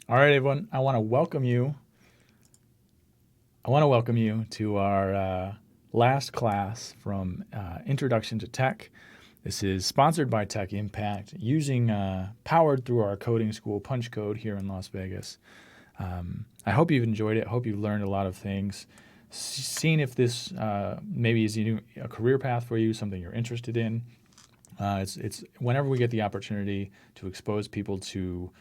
All right, everyone. I want to welcome you to our last class from Introduction to Tech. This is sponsored by Tech Impact, using powered through our coding school, Punch Code, here in Las Vegas. I hope you've enjoyed it. I hope you've learned a lot of things. Seen if this maybe is a career path for you, something you're interested in. It's whenever we get the opportunity to expose people to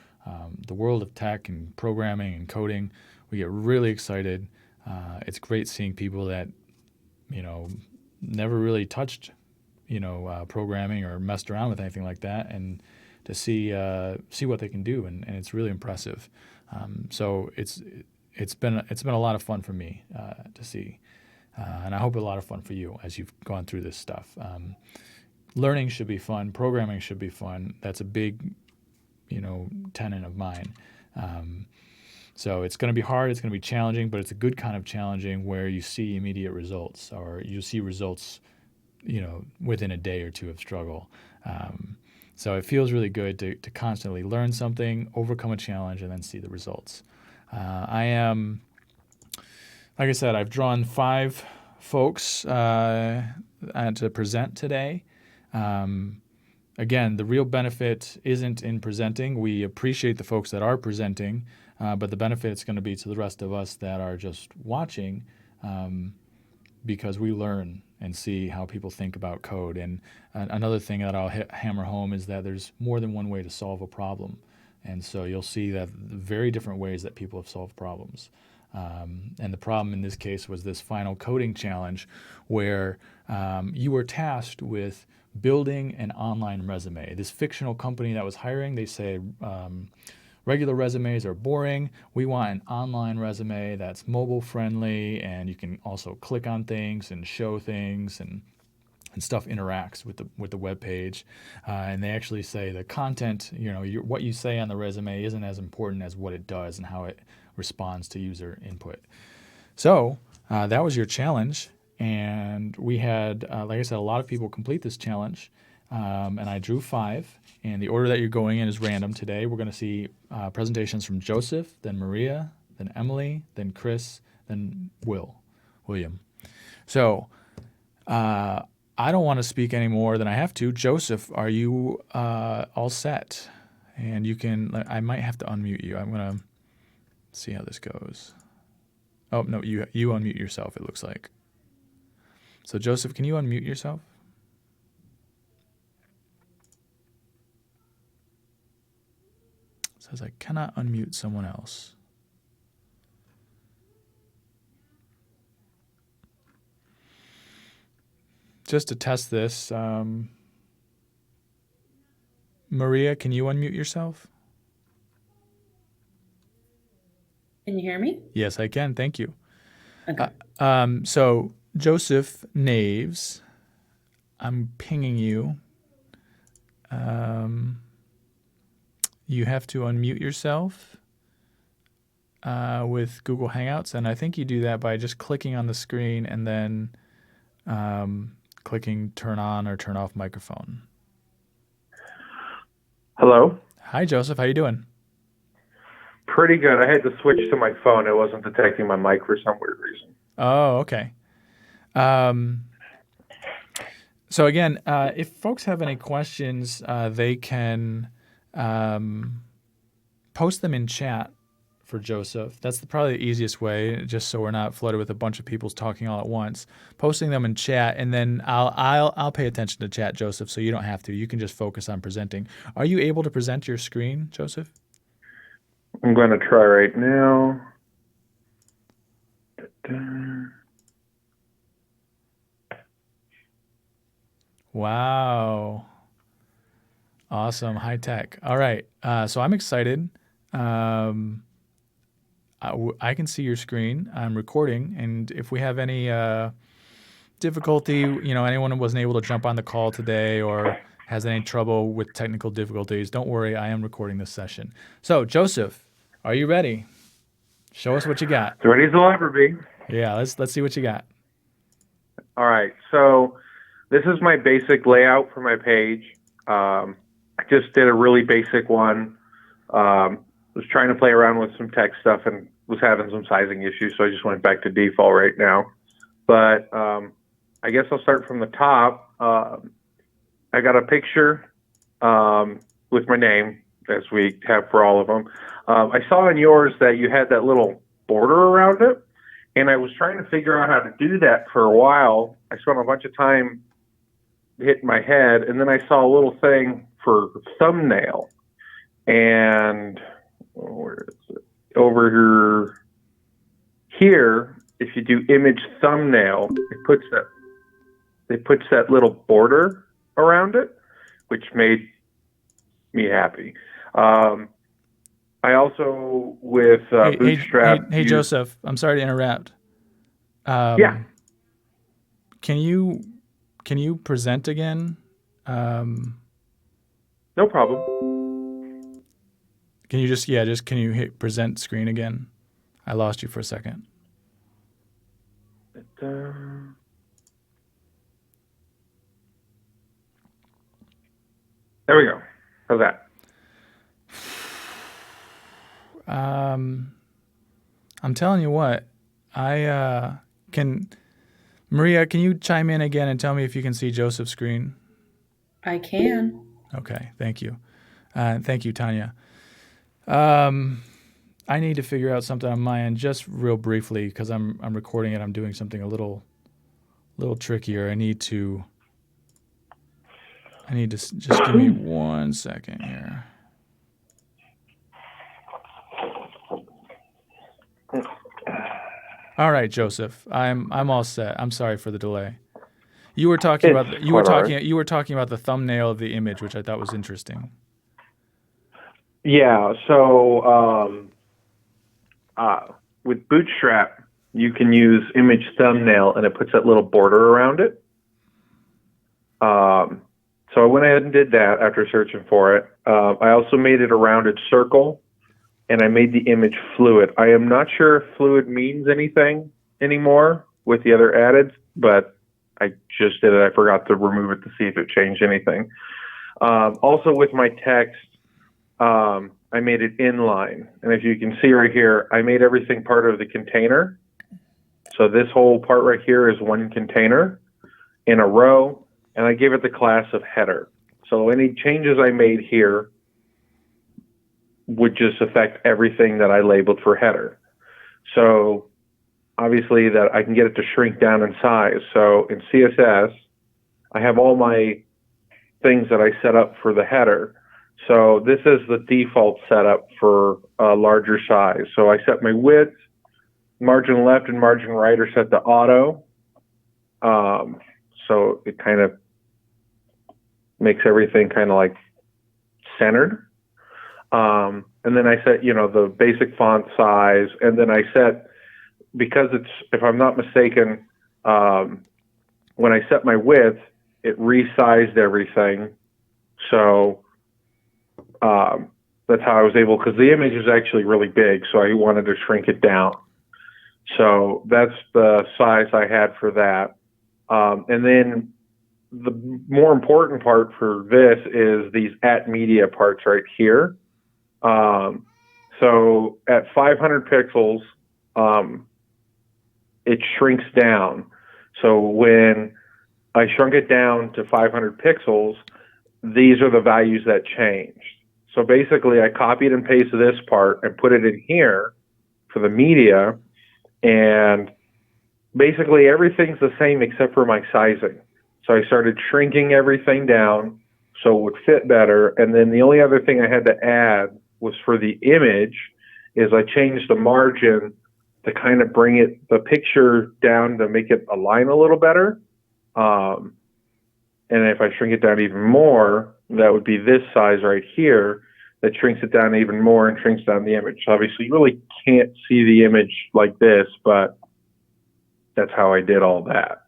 the world of tech and programming and coding, we get really excited. It's great seeing people that you know never really touched programming or messed around with anything like that, and to see what they can do, and it's really impressive. So it's been a lot of fun for me to see, and I hope a lot of fun for you as you've gone through this stuff. Learning should be fun. Programming should be fun. That's a big, tenet of mine. So it's going to be hard. It's going to be challenging, but it's a good kind of challenging where you see immediate results, or you see results, within a day or two of struggle. So it feels really good to constantly learn something, overcome a challenge, and then see the results. Like I said, I've drawn 5 folks to present today. Again, the real benefit isn't in presenting. We appreciate the folks that are presenting, but the benefit is going to be to the rest of us that are just watching, because we learn and see how people think about code. And another thing that I'll hammer home is that there's more than one way to solve a problem. And so you'll see that very different ways that people have solved problems. And the problem in this case was this final coding challenge where you were tasked with building an online resume. This fictional company that was hiring, they say regular resumes are boring. We want an online resume that's mobile friendly, and you can also click on things and show things, and stuff interacts with the web page. And they actually say the content, what you say on the resume isn't as important as what it does and how it responds to user input. So that was your challenge, and we had, like I said, a lot of people complete this challenge, and I drew 5. And the order that you're going in is random today. We're going to see presentations from Joseph, then Maria, then Emily, then Chris, then William. So I don't want to speak any more than I have to. Joseph, are you all set? And I might have to unmute you. I'm going to see how this goes. Oh, no, you unmute yourself, it looks like. So Joseph, can you unmute yourself? It says I cannot unmute someone else. Just to test this, Maria, can you unmute yourself? Can you hear me? Yes, I can. Thank you. Okay. So Joseph Naves, I'm pinging you. You have to unmute yourself with Google Hangouts, and I think you do that by just clicking on the screen and then clicking turn on or turn off microphone. Hello. Hi, Joseph. How you doing? Pretty good. I had to switch to my phone. It wasn't detecting my mic for some weird reason. Oh, okay. So again, if folks have any questions, they can post them in chat for Joseph. That's probably the easiest way, just so we're not flooded with a bunch of people talking all at once. Posting them in chat, and then I'll pay attention to chat, Joseph, so you don't have to. You can just focus on presenting. Are you able to present your screen, Joseph? I'm going to try right now. Da-da. Wow. Awesome. High tech. All right. So I'm excited. I can see your screen. I'm recording. And if we have any difficulty, anyone who wasn't able to jump on the call today or has any trouble with technical difficulties, don't worry. I am recording this session. So, Joseph, are you ready? Show us what you got. As ready as I'll ever be. Yeah, let's see what you got. All right. So this is my basic layout for my page. I just did a really basic one. was trying to play around with some text stuff and was having some sizing issues, so I just went back to default right now. But I guess I'll start from the top. I got a picture with my name, as we have for all of them. I saw in yours that you had that little border around it, and I was trying to figure out how to do that for a while. I spent a bunch of time hitting my head, and then I saw a little thing for thumbnail. And where is it? Over here, if you do image thumbnail, it puts that little border around it, which made me happy. I also, with Bootstrap... Hey, Joseph, I'm sorry to interrupt. Yeah. Can you present again? No problem. Can you can you hit present screen again? I lost you for a second. There we go. How's that? I'm telling you what, Maria, can you chime in again and tell me if you can see Joseph's screen? I can. Okay, thank you. Thank you, Tanya. I need to figure out something on my end just real briefly because I'm recording it. I'm doing something a little trickier. I need to just give me 1 second here. All right, Joseph, I'm all set. I'm sorry for the delay. You were talking about the thumbnail of the image, which I thought was interesting. Yeah. So with Bootstrap, you can use image thumbnail, and it puts that little border around it. So I went ahead and did that after searching for it. I also made it a rounded circle, and I made the image fluid. I am not sure if fluid means anything anymore with the other added, but I just did it. I forgot to remove it to see if it changed anything. Also with my text, I made it inline. And if you can see right here, I made everything part of the container. So this whole part right here is one container in a row, and I gave it the class of header. So any changes I made here would just affect everything that I labeled for header. So obviously that I can get it to shrink down in size. So in CSS, I have all my things that I set up for the header. So this is the default setup for a larger size. So I set my width, margin left and margin right are set to auto. So it kind of makes everything kind of like centered. And then I set, the basic font size, and then I set, because it's, if I'm not mistaken, when I set my width, it resized everything. So that's how I was able, because the image is actually really big, so I wanted to shrink it down. So that's the size I had for that. And then the more important part for this is these @media parts right here. So at 500 pixels, it shrinks down. So when I shrunk it down to 500 pixels, these are the values that changed. So basically I copied and pasted this part and put it in here for the media, and basically everything's the same except for my sizing. So I started shrinking everything down so it would fit better. And then the only other thing I had to add was for the image is I changed the margin to kind of bring the picture down to make it align a little better. And if I shrink it down even more, that would be this size right here that shrinks it down even more and shrinks down the image. So obviously you really can't see the image like this, but that's how I did all that.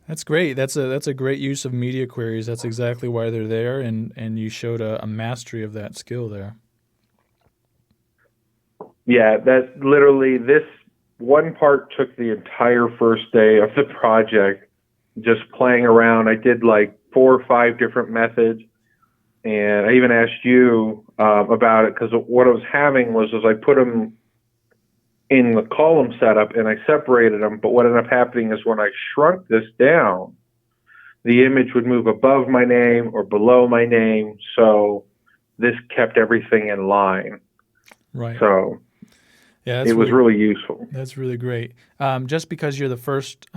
That's great. That's a great use of media queries. That's exactly why they're there, and you showed a mastery of that skill there. Yeah, that literally, this one part took the entire first day of the project, just playing around. I did like 4 or 5 different methods, and I even asked you about it, because what I was having was I put them in the column setup and I separated them, but what ended up happening is when I shrunk this down, the image would move above my name or below my name, so this kept everything in line. Right. So yeah, it was really useful. That's really great. Just because you're the first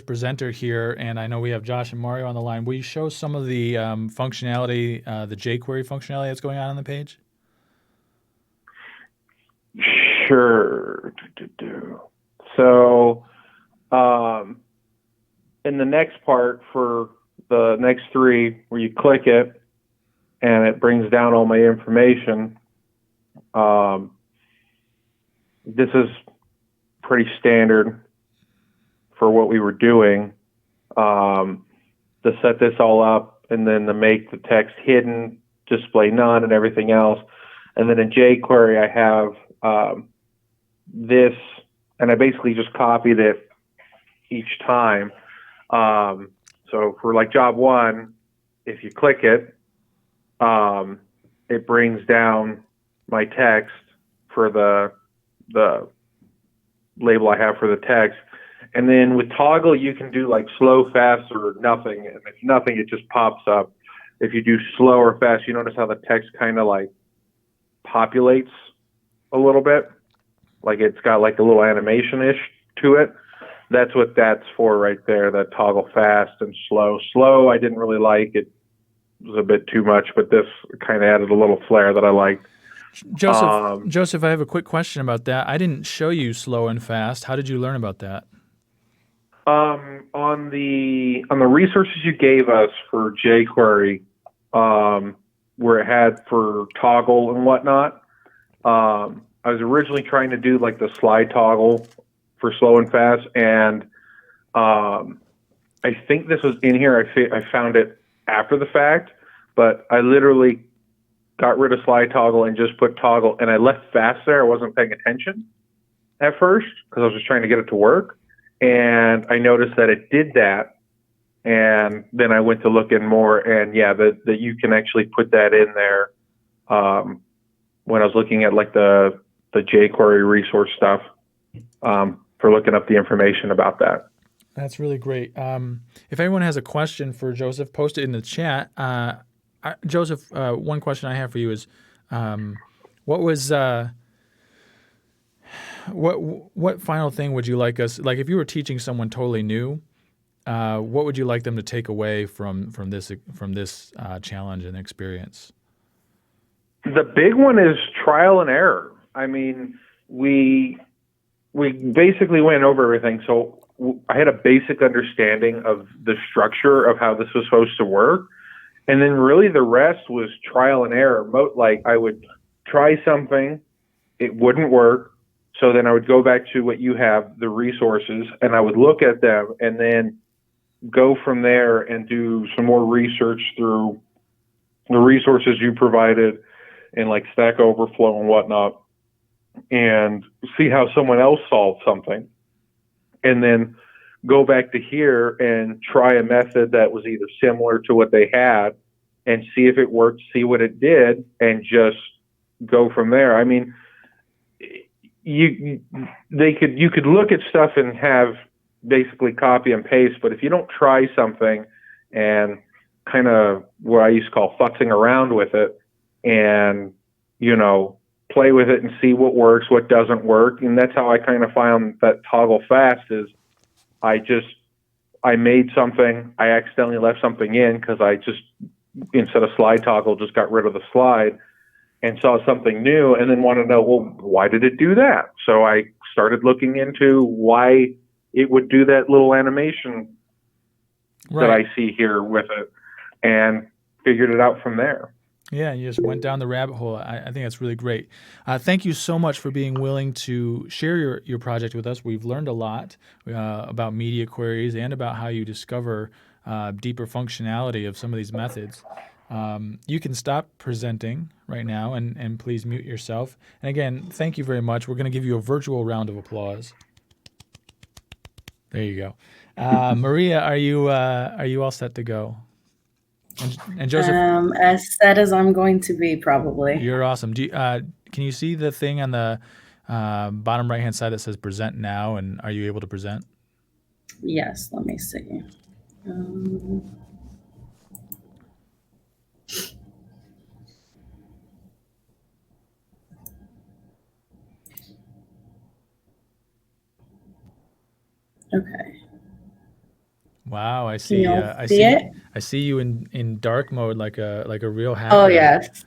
presenter here, and I know we have Josh and Mario on the line, will you show some of the functionality, the jQuery functionality that's going on the page? Sure. So in the next part, for the next three, where you click it and it brings down all my information, this is pretty standard for what we were doing, to set this all up and then to make the text hidden, display none, and everything else. And then in jQuery, I have this, and I basically just copied it each time. So for like job one, if you click it, it brings down my text for the label I have for the text. And then with toggle, you can do like slow, fast, or nothing. And if nothing, it just pops up. If you do slow or fast, you notice how the text kind of like populates a little bit. Like it's got like a little animation-ish to it. That's what that's for right there, that toggle fast and slow. Slow, I didn't really like. It was a bit too much, but this kind of added a little flair that I liked. Joseph, I have a quick question about that. I didn't show you slow and fast. How did you learn about that? On the resources you gave us for jQuery, where it had for toggle and whatnot, I was originally trying to do like the slide toggle for slow and fast, and I think this was in here. I found it after the fact, but I literally got rid of slide toggle and just put toggle, and I left fast there. I wasn't paying attention at first because I was just trying to get it to work, and I noticed that it did that, and then I went to look in more, and yeah, that you can actually put that in there. When I was looking at like the jQuery resource stuff, for looking up the information about that. That's really great. If anyone has a question for Joseph, post it in the chat. Joseph, one question I have for you is, what was what final thing would you like us, like if you were teaching someone totally new, what would you like them to take away from this challenge and experience? The big one is trial and error. I mean, we basically went over everything. So I had a basic understanding of the structure of how this was supposed to work. And then really the rest was trial and error. Like I would try something, it wouldn't work. So then I would go back to what you have, the resources, and I would look at them and then go from there and do some more research through the resources you provided and like Stack Overflow and whatnot, and see how someone else solved something. And then go back to here and try a method that was either similar to what they had and see if it worked, see what it did, and just go from there. I mean, you could look at stuff and have basically copy and paste, but if you don't try something and kind of what I used to call futzing around with it and, you know, play with it and see what works, what doesn't work. And that's how I kind of found that toggle fast is I made something, I accidentally left something in because I just, instead of slide toggle, just got rid of the slide and saw something new and then wanted to know, well, why did it do that? So I started looking into why it would do that little animation that I see here with it and figured it out from there. Yeah, you just went down the rabbit hole. I think that's really great. Thank you so much for being willing to share your project with us. We've learned a lot about media queries and about how you discover deeper functionality of some of these methods. You can stop presenting right now and please mute yourself. And again, thank you very much. We're going to give you a virtual round of applause. There you go. Maria, are you all set to go? And Joseph, As sad as I'm going to be, probably. you're awesome. Can you see the thing on the bottom right hand side that says present now? And are you able to present? Yes, let me see. Okay. Wow, I Can see. y'all see it? I see you in dark mode, like a real Oh, hacker. yes.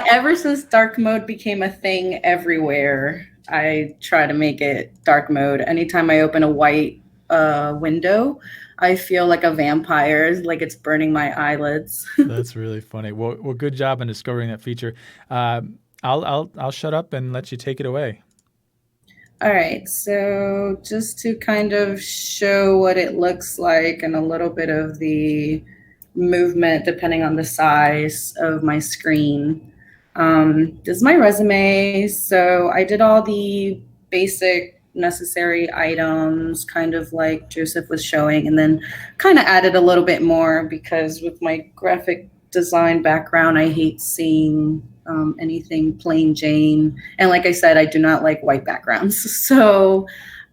Ever since dark mode became a thing everywhere, I try to make it dark mode. Anytime I open a white window, I feel like a vampire, like it's burning my eyelids. That's really funny. Well, good job in discovering that feature. I'll shut up and let you take it away. All right, so just to kind of show what it looks like and a little bit of the movement depending on the size of my screen. This is my resume. So I did all the basic necessary items, kind of like Joseph was showing, and then kind of added a little bit more because with my graphic design background, I hate seeing anything plain Jane. And like I said, I do not like white backgrounds. So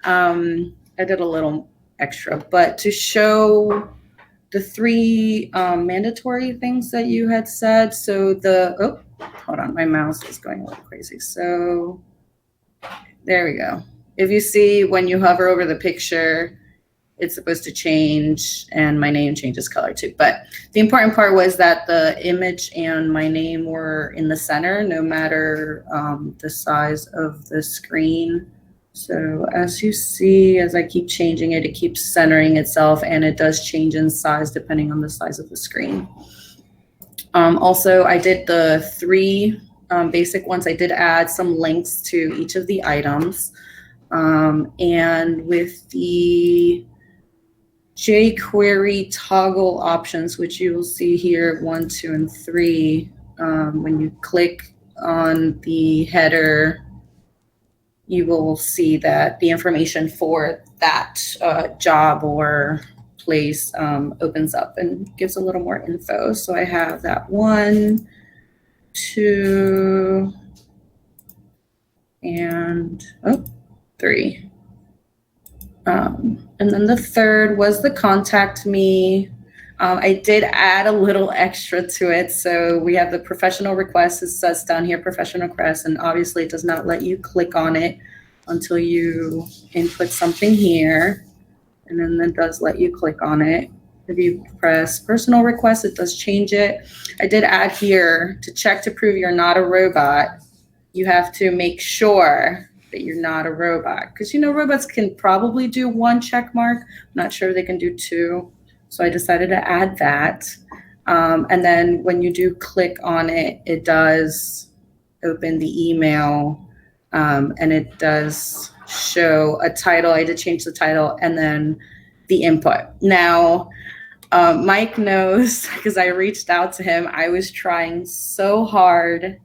I did a little extra. But to show the three mandatory things that you had said, so hold on, my mouse is going a little crazy. So there we go. If you see when you hover over the picture, it's supposed to change and my name changes color too. But the important part was that the image and my name were in the center, no matter the size of the screen. So as you see, as I keep changing it, it keeps centering itself and it does change in size depending on the size of the screen. Also, I did the three basic ones. I did add some links to each of the items. And with the jQuery toggle options, which you will see here, 1, 2, and 3. When you click on the header, you will see that the information for that job or place opens up and gives a little more info. So I have that 1, 2, and 3. And then the third was the contact me. I did add a little extra to it. So we have the professional request. It says down here, professional request, and obviously it does not let you click on it until you input something here. And then it does let you click on it. If you press personal request, it does change it. I did add here to check to prove you're not a robot. You have to make sure that you're not a robot, because robots can probably do 1 check mark. I'm not sure they can do 2, so I decided to add that. And then when you do click on it, it does open the email, and it does show a title. I did change the title and then the input. Now, Mike knows because I reached out to him. I was trying so hard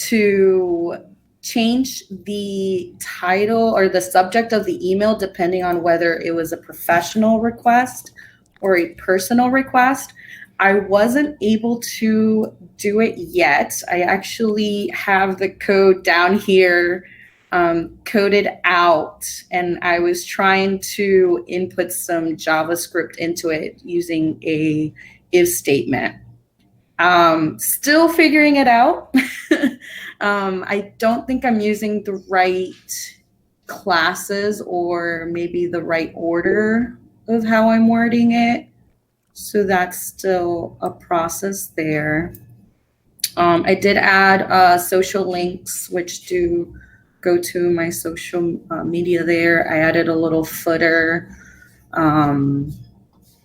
to change the title or the subject of the email depending on whether it was a professional request or a personal request. I wasn't able to do it yet. I actually have the code down here coded out, and I was trying to input some JavaScript into it using a if statement. Still figuring it out. I don't think I'm using the right classes or maybe the right order of how I'm wording it. So that's still a process there. I did add social links, which do go to my social media there. I added a little footer. And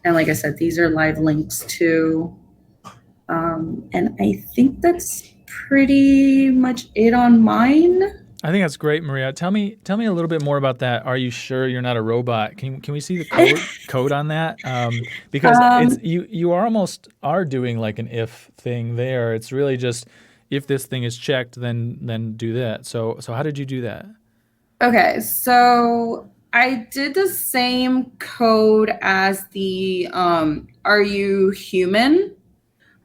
like I said, these are live links too. And I think that's pretty much it on mine. I think that's great, Maria. Tell me a little bit more about that. Are you sure you're not a robot? Can we see the code on that? Because it's you are doing like an if thing there. It's really just if this thing is checked, then do that. So how did you do that? Okay, so I did the same code as the are you human?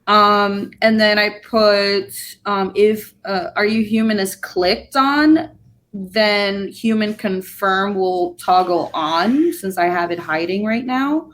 And then I put if are you human is clicked on, then human confirm will toggle on since I have it hiding right now.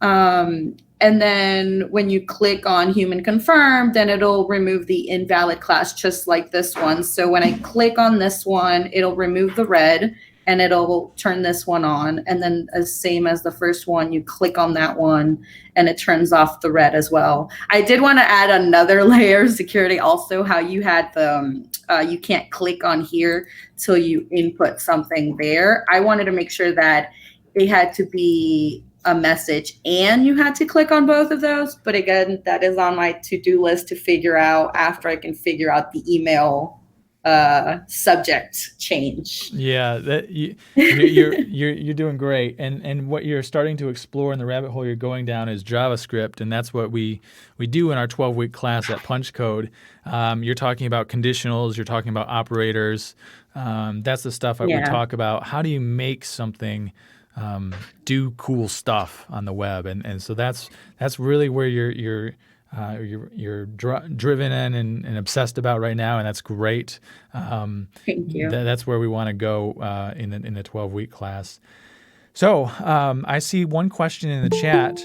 And then when you click on human confirm, then it'll remove the invalid class just like this one. So when I click on this one, it'll remove the red and it'll turn this one on. And then as same as the first one, you click on that one and it turns off the red as well. I did want to add another layer of security also, how you had the you can't click on here till you input something there. I wanted to make sure that it had to be a message and you had to click on both of those. But again, that is on my to-do list to figure out after I can figure out the email subject change. Yeah, you're doing great, and what you're starting to explore in the rabbit hole you're going down is JavaScript, and that's what we do in our 12-week class at Punch Code. You're talking about conditionals, you're talking about operators. That's the stuff that we talk about. How do you make something do cool stuff on the web, and so that's really where you're driven in and obsessed about right now, and that's great. Thank you. That's where we want to go in the 12-week class. So I see one question in the chat.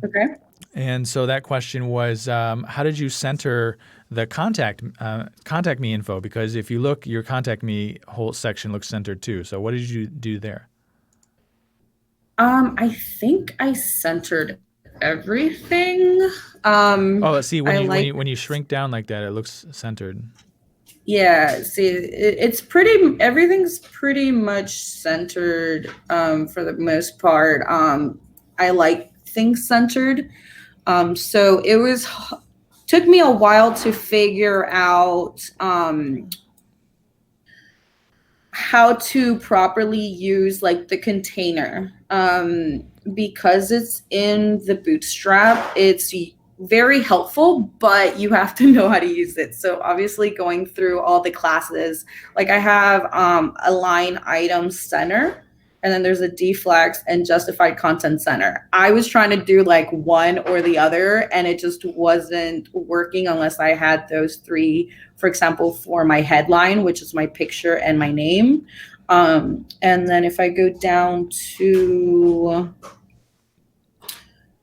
Okay. And so that question was, how did you center the contact me info? Because if you look, your contact me whole section looks centered too. So what did you do there? I think I centered everything. Let's see. When you shrink down like that, it looks centered. Yeah, see, it's everything's pretty much centered for the most part. I like things centered. So took me a while to figure out how to properly use like the container. Because it's in the Bootstrap, it's very helpful, but you have to know how to use it. So obviously going through all the classes, like I have a line item center, and then there's a deflex and justified content center. I was trying to do like one or the other, and it just wasn't working unless I had those three, for example, for my headline, which is my picture and my name. And then if I go down to,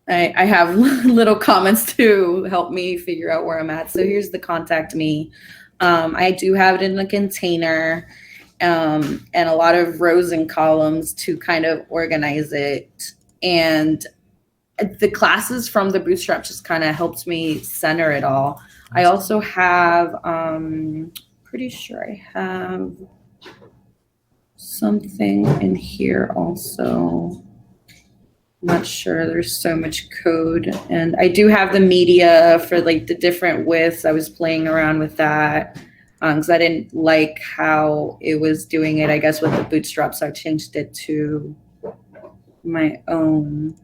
I have little comments to help me figure out where I'm at. So here's the contact me. I do have it in a container and a lot of rows and columns to kind of organize it. And the classes from the Bootstrap just kind of helped me center it all. I also have, pretty sure I have something in here also. I'm not sure, there's so much code. And I do have the media for like the different widths. I was playing around with that because I didn't like how it was doing it, I guess, with the Bootstrap, so I changed it to my own.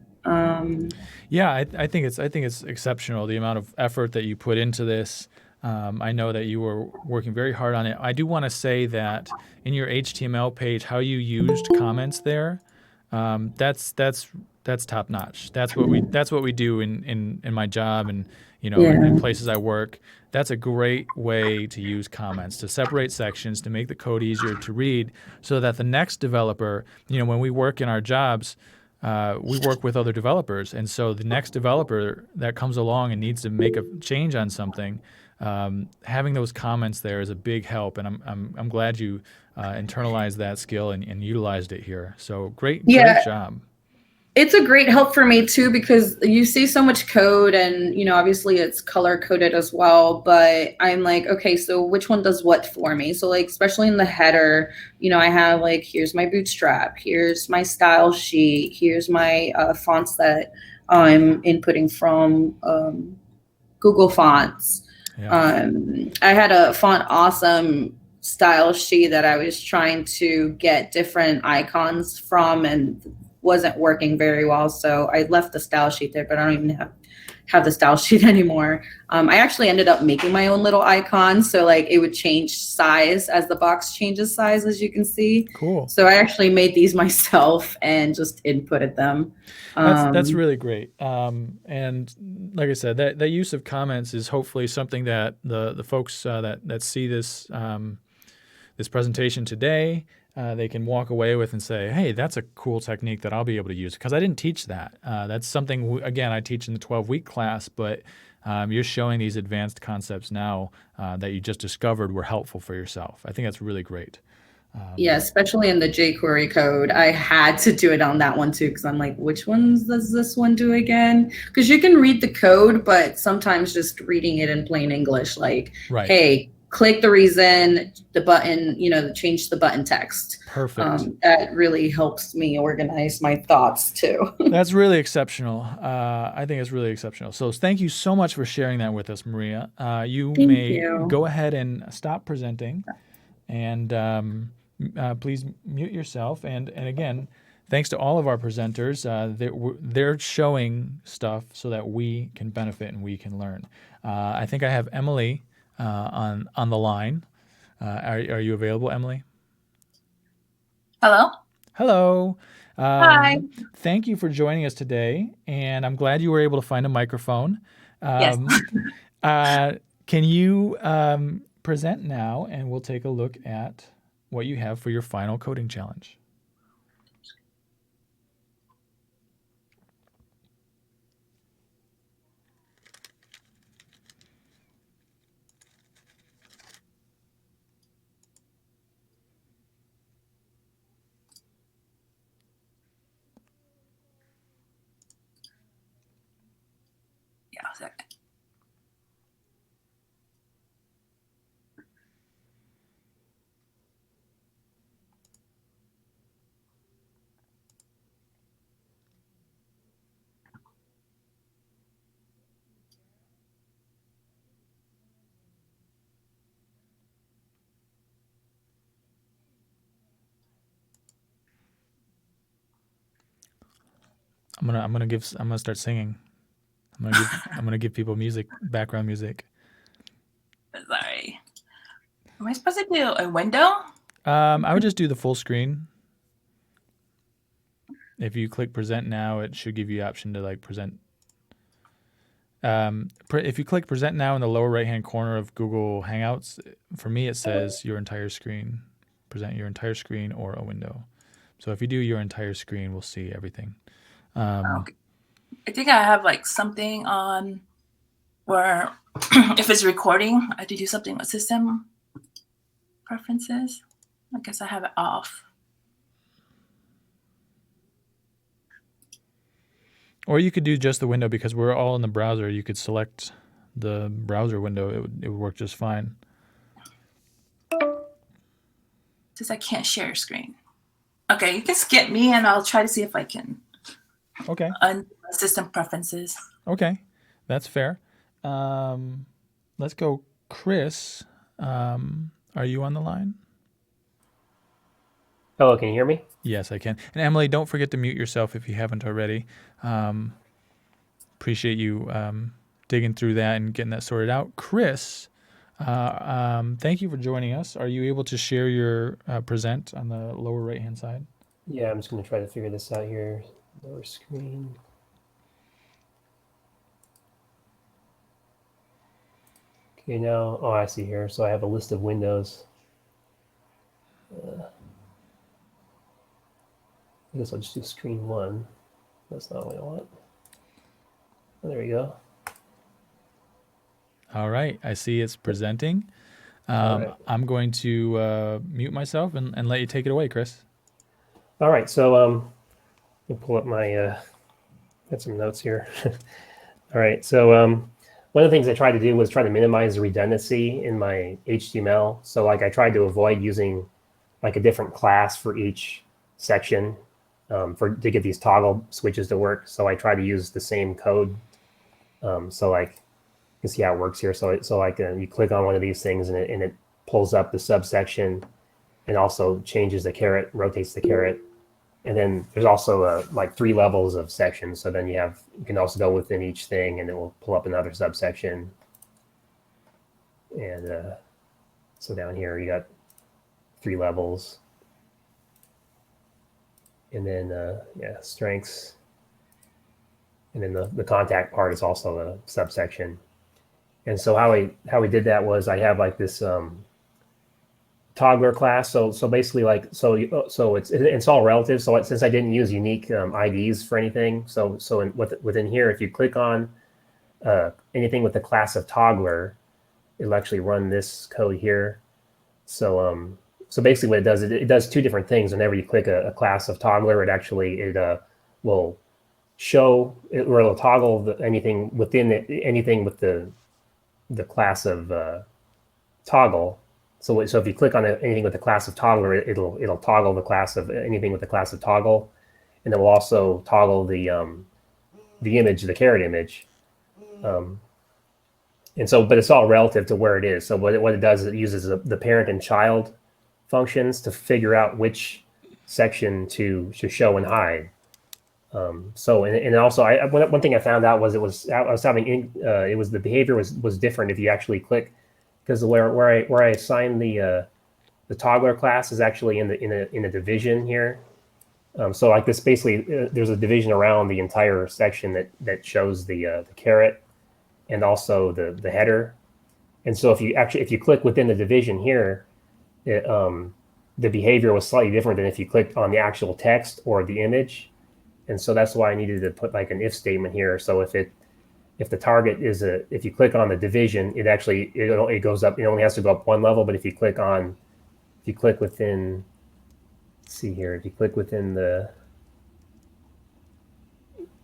Yeah, I think it's exceptional, the amount of effort that you put into this. I know that you were working very hard on it. I do want to say that in your HTML page, how you used comments there, that's top notch. That's what we do in my job and in places I work. That's a great way to use comments, to separate sections, to make the code easier to read, so that the next developer, when we work in our jobs, we work with other developers, and so the next developer that comes along and needs to make a change on something, having those comments there is a big help, and I'm glad you internalized that skill and utilized it here. So great job. It's a great help for me too, because you see so much code and, obviously it's color coded as well, but I'm like, okay, so which one does what for me? So like, especially in the header, I have like, here's my Bootstrap, here's my style sheet, here's my fonts that I'm inputting from Google Fonts. Yeah. I had a Font Awesome style sheet that I was trying to get different icons from and wasn't working very well, so I left the style sheet there, but I don't even have the style sheet anymore. I actually ended up making my own little icon. So like it would change size as the box changes size, as you can see. Cool. So I actually made these myself and just inputted them. That's really great. And like I said, that use of comments is hopefully something that the folks that see this this presentation today, they can walk away with and say, hey, that's a cool technique that I'll be able to use, because I didn't teach that. That's something, again, I teach in the 12-week class, but you're showing these advanced concepts now that you just discovered were helpful for yourself. I think that's really great. Yeah, especially in the jQuery code. I had to do it on that one too, because I'm like, which ones does this one do again? Because you can read the code, but sometimes just reading it in plain English, like, Right. hey, click the reason, the button, change the button text. Perfect. That really helps me organize my thoughts too. That's really exceptional. I think it's really exceptional. So thank you so much for sharing that with us, Maria. You Thank may you. go ahead and stop presenting, and please mute yourself. And again, thanks to all of our presenters. They're showing stuff so that we can benefit and we can learn. I think I have Emily on the line. Are you available, Emily? Hello. Hello. Hi. Thank you for joining us today, and I'm glad you were able to find a microphone. Yes. Can you present now, and we'll take a look at what you have for your final coding challenge. Yeah, a second. I'm gonna start singing. I'm gonna give people music, background music. Sorry. Am I supposed to do a window? I would just do the full screen. If you click present now, it should give you the option to like present. If you click present now in the lower right hand corner of Google Hangouts, for me it says your entire screen, present your entire screen or a window. So if you do your entire screen, we'll see everything. Okay. I think I have like something on where if it's recording, I have to do something with system preferences. I guess I have it off. Or you could do just the window, because we're all in the browser. You could select the browser window. It would work just fine. Since I can't share screen. Okay, you can skip me and I'll try to see if I can. Okay. System preferences. Okay, that's fair. Let's go, Chris. Are you on the line? Hello, can you hear me? Yes, I can. And Emily, don't forget to mute yourself if you haven't already. Appreciate you digging through that and getting that sorted out. Chris, thank you for joining us. Are you able to share your present on the lower right-hand side? Yeah, I'm just going to try to figure this out here. Lower screen. Okay, now, oh, I see here. So I have a list of windows. I guess I'll just do screen one. That's not what I want. Oh, there we go. All right, I see it's presenting. Right. I'm going to mute myself and let you take it away, Chris. All right, so let me pull up my, got some notes here. All right, so one of the things I tried to do was try to minimize the redundancy in my HTML. So like I tried to avoid using like a different class for each section to get these toggle switches to work. So I try to use the same code. So like you can see how it works here. So like you click on one of these things and it pulls up the subsection and also changes the caret, rotates the caret. And then there's also like 3 levels of sections. So then you can also go within each thing, and it will pull up another subsection. And so down here you got 3 levels. And then strengths. And then the contact part is also a subsection. And so how we did that was I have like this toggler class. So basically so it's all relative. So since I didn't use unique IDs for anything, so within here, if you click on anything with the class of toggler, it'll actually run this code here. So basically what it does, it does 2 different things. Whenever you click a class of toggler, it will show it, or it'll toggle anything with the class of toggle. So if you click on anything with the class of toggler, it'll toggle the class of anything with the class of toggle, and it will also toggle the image, the caret image. And so, but it's all relative to where it is. So what it does is it uses the parent and child functions to figure out which section to show and hide. So and also one thing I found out was the behavior was different if you actually click, because where I assigned the toggler class is actually in a division here. So like this, basically there's a division around the entire section that shows the caret and also the header. And so if you click within the division here, the behavior was slightly different than if you clicked on the actual text or the image. And so that's why I needed to put like an if statement here. So if the target is if you click on the division, it goes up. It only has to go up 1 level. But if you click within, let's see here, if you click within the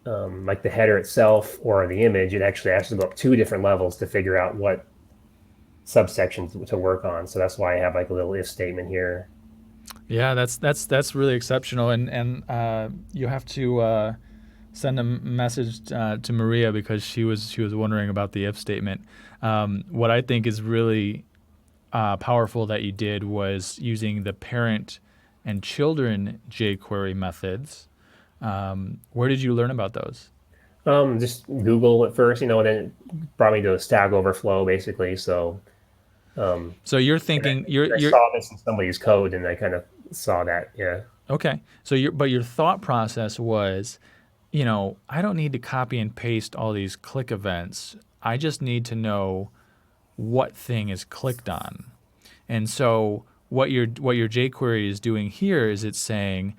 like the header itself or the image, it actually has to go up 2 different levels to figure out what subsections to work on. So that's why I have like a little if statement here. Yeah, that's really exceptional, and you have to send a message to Maria, because she was wondering about the if statement. What I think is really powerful that you did was using the parent and children jQuery methods. Where did you learn about those? Just Google at first, and then it brought me to a Stack Overflow, basically. So you're thinking I saw this in somebody's code, and I kind of saw that. Yeah. Okay. So your thought process was, I don't need to copy and paste all these click events. I just need to know what thing is clicked on. And so what your jQuery is doing here is it's saying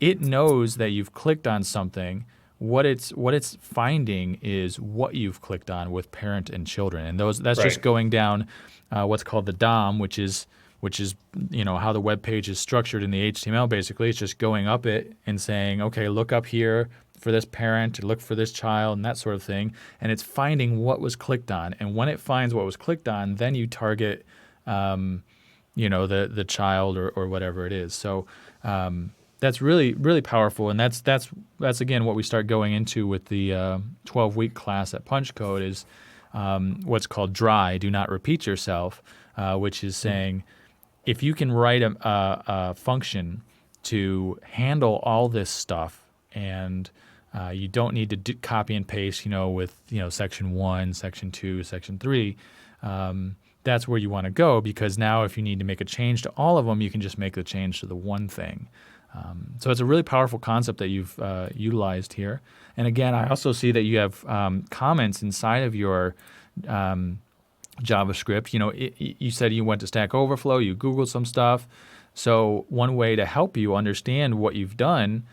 it knows that you've clicked on something. What it's finding is what you've clicked on with parent and children, and that's right. Just going down what's called the DOM, which is how the web page is structured in the HTML. Basically, it's just going up it and saying, okay, look up here for this parent, look for this child, and that sort of thing. And it's finding what was clicked on. And when it finds what was clicked on, then you target, the child or whatever it is. So that's really, really powerful. And that's again what we start going into with the 12-week class at Punch Code is what's called dry, do not repeat yourself, which is saying, if you can write a function to handle all this stuff, and you don't need to copy and paste, with section 1, section 2, section 3, that's where you want to go, because now if you need to make a change to all of them, you can just make the change to the one thing. So it's a really powerful concept that you've utilized here. And again, I also see that you have comments inside of your JavaScript. You said you went to Stack Overflow, you Googled some stuff. So one way to help you understand what you've done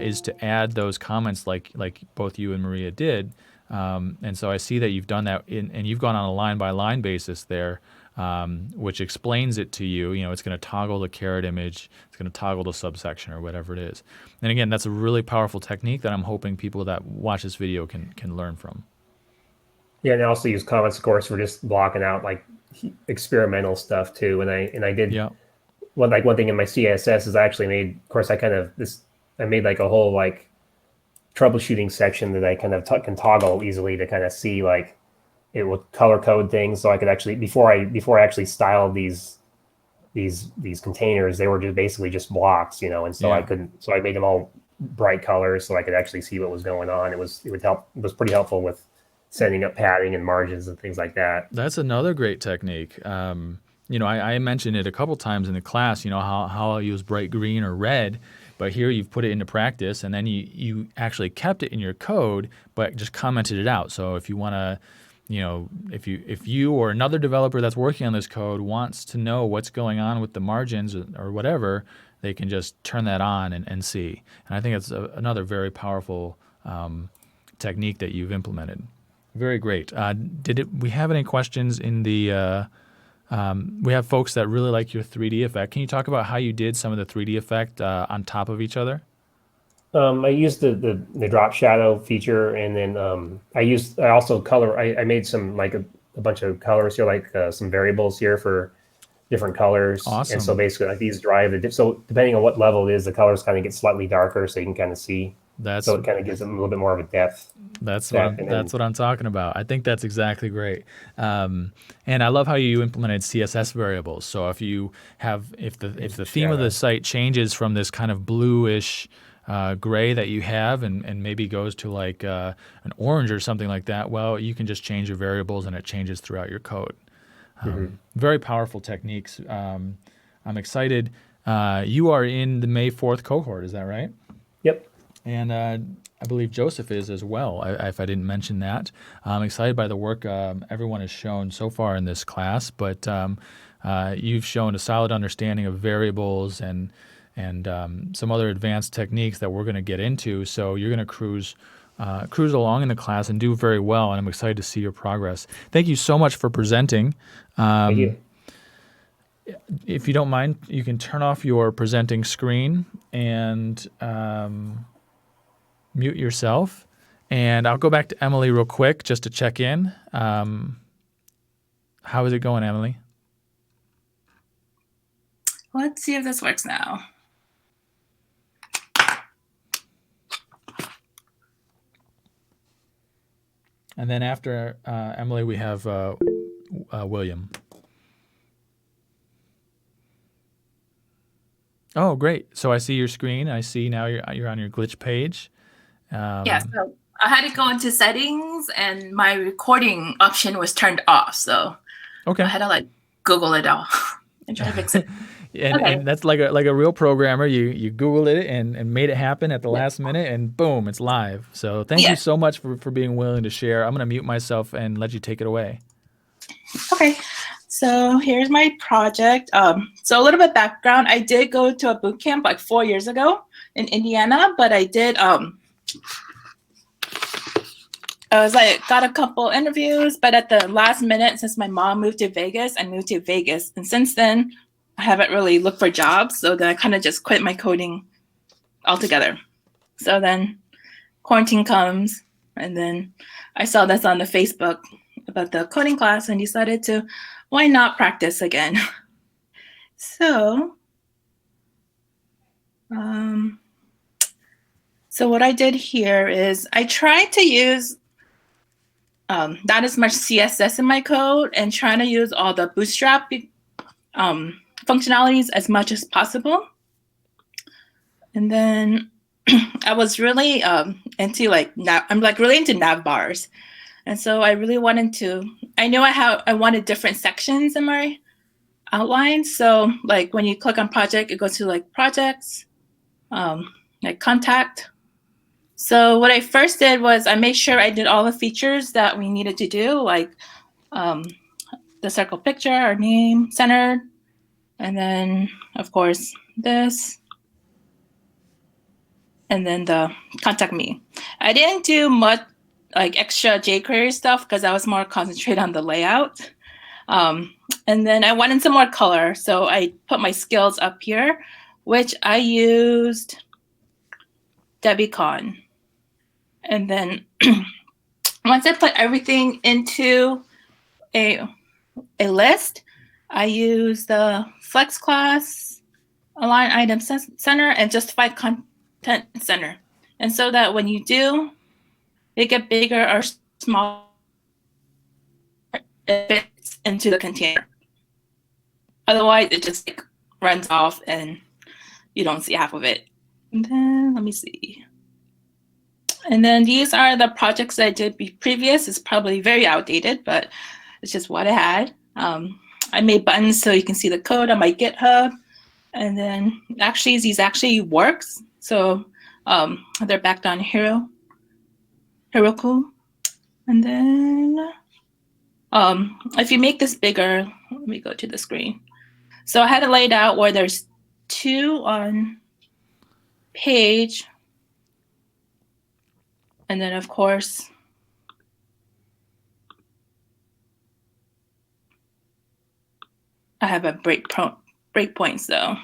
is to add those comments like both you and Maria did. And so I see that you've done that, and you've gone on a line-by-line basis there, which explains it to you. It's going to toggle the caret image, it's going to toggle the subsection or whatever it is. And again, that's a really powerful technique that I'm hoping people that watch this video can learn from. Yeah, and I also use comments, of course, for just blocking out like experimental stuff too. And I did one thing in my CSS is I actually made, of course, I made like a whole like troubleshooting section that I kind of can toggle easily to kind of see like it will color code things, so I could actually before I actually styled these these containers, they were basically just blocks, and so I made them all bright colors so I could actually see what was going on. It was pretty helpful with setting up padding and margins and things like that. That's another great technique. I mentioned it a couple times in the class, how I use bright green or red, but here you've put it into practice, and then you actually kept it in your code, but just commented it out. So if you want to, if you or another developer that's working on this code wants to know what's going on with the margins or whatever, they can just turn that on and see. And I think it's another very powerful technique that you've implemented. Very great. We have any questions in the? We have folks that really like your 3D effect. Can you talk about how you did some of the 3D effect on top of each other? I used the drop shadow feature, and then I also color. I made some like a bunch of colors here, like some variables here for different colors. Awesome. And so basically, like these drive so depending on what level it is, the colors kind of get slightly darker, so you can kind of see. So it kind of gives them a little bit more of a depth. That's what I'm talking about. I think that's exactly great. And I love how you implemented CSS variables. So if the theme of the site changes from this kind of bluish gray that you have and maybe goes to like an orange or something like that, well, you can just change your variables and it changes throughout your code. Very powerful techniques. I'm excited. You are in the May 4th cohort, is that right? Yep. And I believe Joseph is as well, if I didn't mention that. I'm excited by the work everyone has shown so far in this class, but you've shown a solid understanding of variables and some other advanced techniques that we're going to get into. So you're going to cruise along in the class and do very well, and I'm excited to see your progress. Thank you so much for presenting. Thank you. If you don't mind, you can turn off your presenting screen and mute yourself. And I'll go back to Emily real quick just to check in. How is it going, Emily? Let's see if this works now. And then after Emily, we have William. Oh, great. So I see your screen. I see now you're on your glitch page. So I had to go into settings and my recording option was turned off. So I had to like Google it all and try to fix it. And that's like a real programmer. You Googled it and made it happen at the last minute, and boom, it's live. So thank you so much for being willing to share. I'm going to mute myself and let you take it away. Okay. So here's my project. So a little bit background. I did go to a boot camp like 4 years ago in Indiana, but I did got a couple interviews, but at the last minute, since my mom moved to Vegas, I moved to Vegas. And since then, I haven't really looked for jobs. So then I kind of just quit my coding altogether. So then quarantine comes, and then I saw this on the Facebook about the coding class and decided to, why not practice again? So what I did here is I tried to use not as much CSS in my code and trying to use all the Bootstrap functionalities as much as possible. And then I was really into really into nav bars. And so I really wanted to, I wanted different sections in my outline. So like when you click on project, it goes to like projects, like contact. So what I first did was I made sure I did all the features that we needed to do, like the circle picture, our name, centered, and then of course this, and then the contact me. I didn't do much like extra jQuery stuff because I was more concentrated on the layout. And then I wanted some more color. So I put my skills up here, which I used DebbieCon. And then once I put everything into a list, I use the flex class, align item center, and justify content center. And so that when you do, they get bigger or smaller, it fits into the container. Otherwise, it just like runs off and you don't see half of it. And then let me see. And then these are the projects that I did previous. It's probably very outdated, but it's just what I had. I made buttons so you can see the code on my GitHub. And then actually, these actually works. So they're backed on Heroku. And then if you make this bigger, let me go to the screen. So I had it laid out where there's 2 on page. And then, of course, I have a breakpoints though.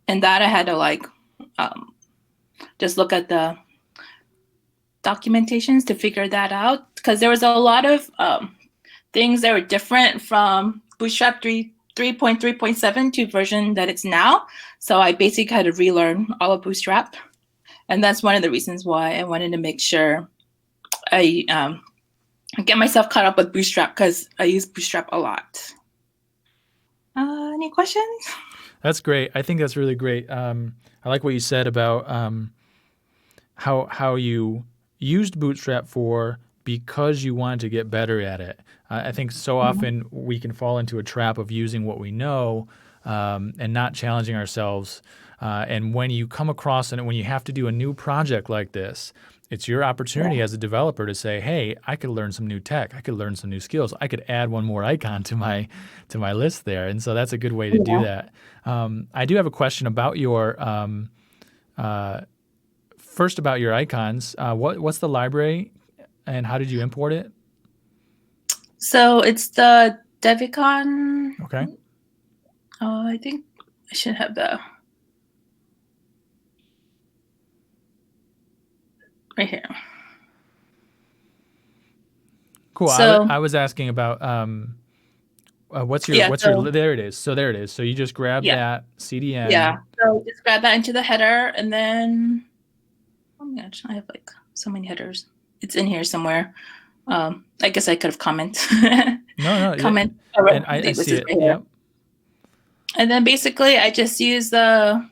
And that I had to like just look at the documentations to figure that out, because there was a lot of things that were different from Bootstrap 3.3.7 to version that it's now. So I basically had to relearn all of Bootstrap. And that's one of the reasons why I wanted to make sure I get myself caught up with Bootstrap, because I use Bootstrap a lot. Any questions? That's great. I think that's really great. I like what you said about how you used Bootstrap because you wanted to get better at it. I think so often we can fall into a trap of using what we know and not challenging ourselves. And when you come across and when you have to do a new project like this, it's your opportunity as a developer to say, hey, I could learn some new tech. I could learn some new skills. I could add one more icon to my list there. And so that's a good way to do that. I do have a question about your first about your icons. What's the library and how did you import it? So it's the Devicon. Okay. I think I should have the right here. Cool. So, I was asking about what's your there it is. So there it is. So you just grab that CDN. Yeah. So just grab that into the header, and then oh my gosh, I have like so many headers. It's in here somewhere. I guess I could have comment. No. Comment. And I see it. Yep. And then basically I just use the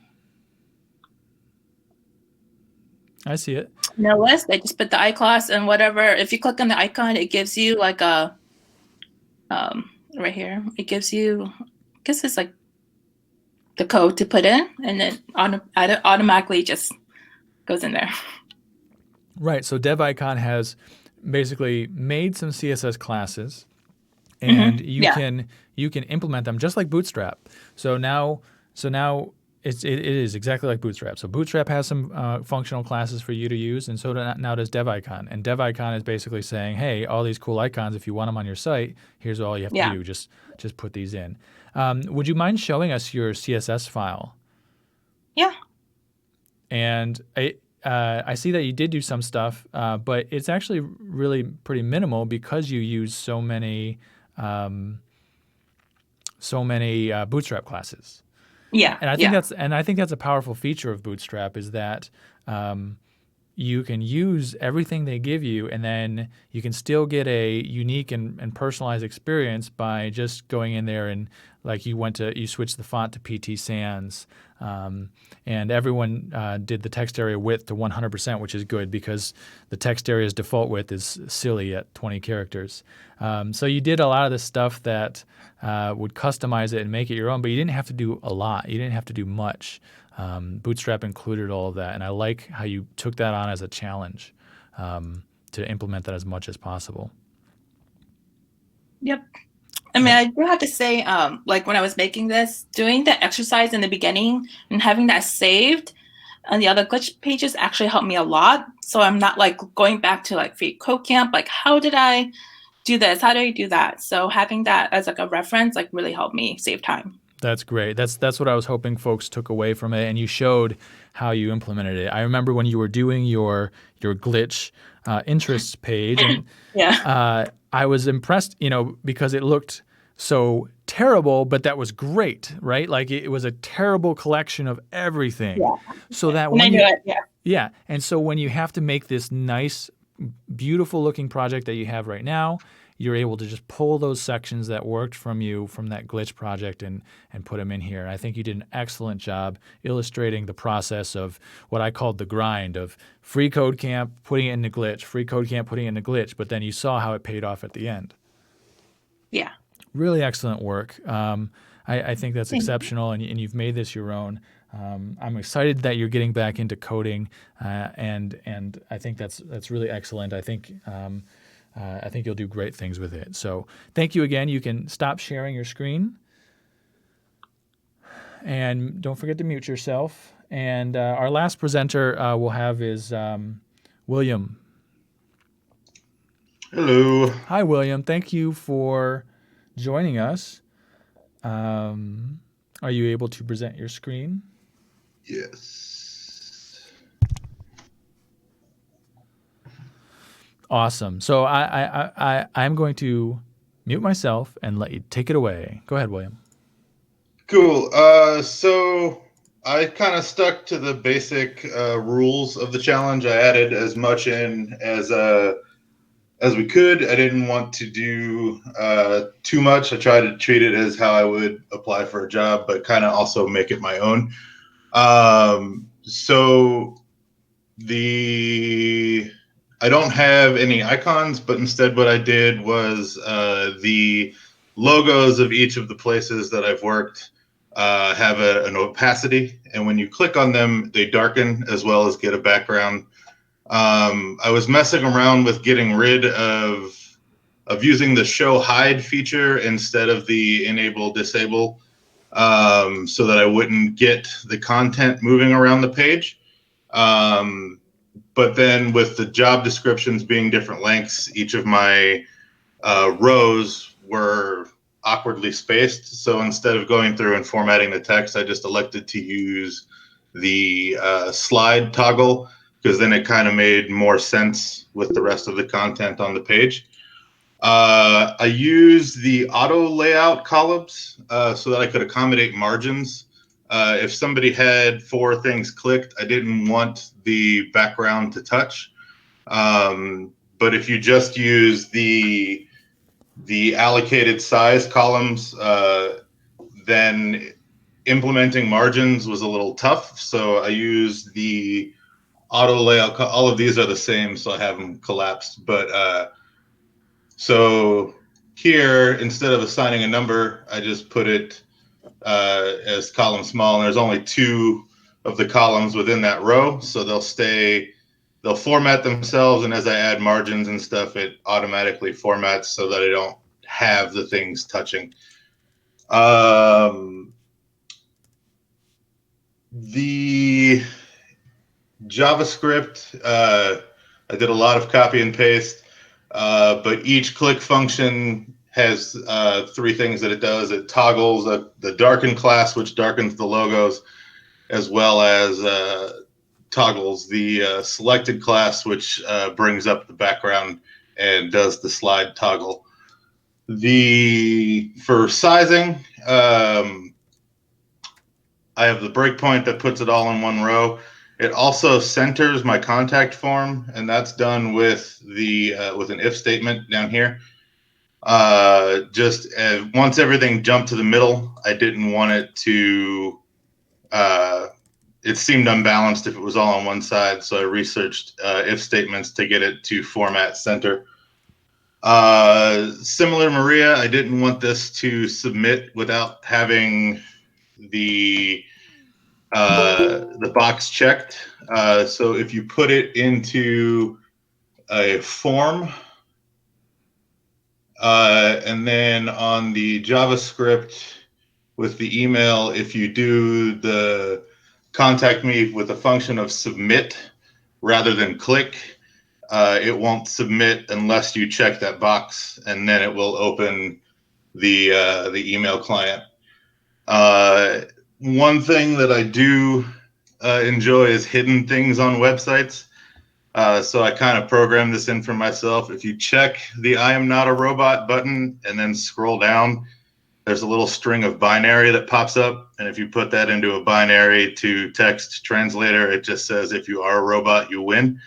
I see it. no list. I just put the iClass and whatever. If you click on the icon, it gives you like a right here. It gives you, I guess it's like the code to put in, and then automatically just goes in there. Right. So DevIcon has basically made some CSS classes, and you can implement them just like Bootstrap. So now it is exactly like Bootstrap. So Bootstrap has some functional classes for you to use, and so now does DevIcon. And DevIcon is basically saying, hey, all these cool icons, if you want them on your site, here's all you have to do. Just put these in. Would you mind showing us your CSS file? Yeah. And I see that you did do some stuff, but it's actually really pretty minimal because you use so many Bootstrap classes. Yeah, and I think that's a powerful feature of Bootstrap is that you can use everything they give you, and then you can still get a unique and personalized experience by just going in there and like you switched the font to PT Sans, and everyone did the text area width to 100%, which is good because the text area's default width is silly at 20 characters. So you did a lot of the stuff that would customize it and make it your own, but you didn't have to do a lot. You didn't have to do much. Bootstrap included all of that, and I like how you took that on as a challenge to implement that as much as possible. Yep. I mean, I do have to say, like when I was making this, doing the exercise in the beginning and having that saved on the other glitch pages actually helped me a lot. So I'm not like going back to like Free Code Camp, like how did I do this? How do I do that? So having that as like a reference like really helped me save time. That's great. That's what I was hoping folks took away from it, and you showed how you implemented it. I remember when you were doing your glitch interests page, and I was impressed, because it looked so terrible, but that was great, right? Like it was a terrible collection of everything. Yeah. So that when and so when you have to make this nice, beautiful looking project that you have right now, you're able to just pull those sections that worked from you from that glitch project and put them in here. And I think you did an excellent job illustrating the process of what I called the grind of free code camp, putting it into glitch, free code camp, putting it into glitch, but then you saw how it paid off at the end. Yeah. Really excellent work. I think that's Thank you. exceptional, and you've made this your own. I'm excited that you're getting back into coding, and I think that's really excellent. I think you'll do great things with it. So thank you again. You can stop sharing your screen, and don't forget to mute yourself. And our last presenter we'll have is William. Hello. Hi, William. Thank you for joining us. Are you able to present your screen? Yes. Awesome. So I'm going to mute myself and let you take it away. Go ahead, William. Cool. So I kind of stuck to the basic rules of the challenge. I added as much in as we could. I didn't want to do too much. I tried to treat it as how I would apply for a job, but kind of also make it my own. So I don't have any icons, but instead what I did was the logos of each of the places that I've worked have an opacity, and when you click on them, they darken as well as get a background. I was messing around with getting rid of using the show hide feature instead of the enable disable, so that I wouldn't get the content moving around the page. But then with the job descriptions being different lengths, each of my rows were awkwardly spaced. So instead of going through and formatting the text, I just elected to use the slide toggle, because then it kind of made more sense with the rest of the content on the page. I used the auto layout columns so that I could accommodate margins. If somebody had 4 things clicked, I didn't want the background to touch. But if you just use the allocated size columns, then implementing margins was a little tough. So I used the auto layout. All of these are the same, so I have them collapsed. But so here, instead of assigning a number, I just put it as column small, and there's only 2 of the columns within that row, so they'll format themselves, and as I add margins and stuff, it automatically formats so that I don't have the things touching. The JavaScript, I did a lot of copy and paste, but each click function has 3 things that it does. It toggles the darken class, which darkens the logos, as well as toggles the selected class, which brings up the background and does the slide toggle. For sizing, I have the breakpoint that puts it all in one row. It also centers my contact form, and that's done with with an if statement down here. Just once everything jumped to the middle, I didn't want it to. It seemed unbalanced if it was all on one side, so I researched if statements to get it to format center. Similar, Maria, I didn't want this to submit without having the box checked. So if you put it into a form, and then on the JavaScript with the email, if you do the contact me with a function of submit rather than click, it won't submit unless you check that box, and then it will open the email client. One thing that I do enjoy is hidden things on websites. So I kind of programmed this in for myself. If you check the I am not a robot button and then scroll down, there's a little string of binary that pops up. And if you put that into a binary to text translator, it just says, if you are a robot, you win.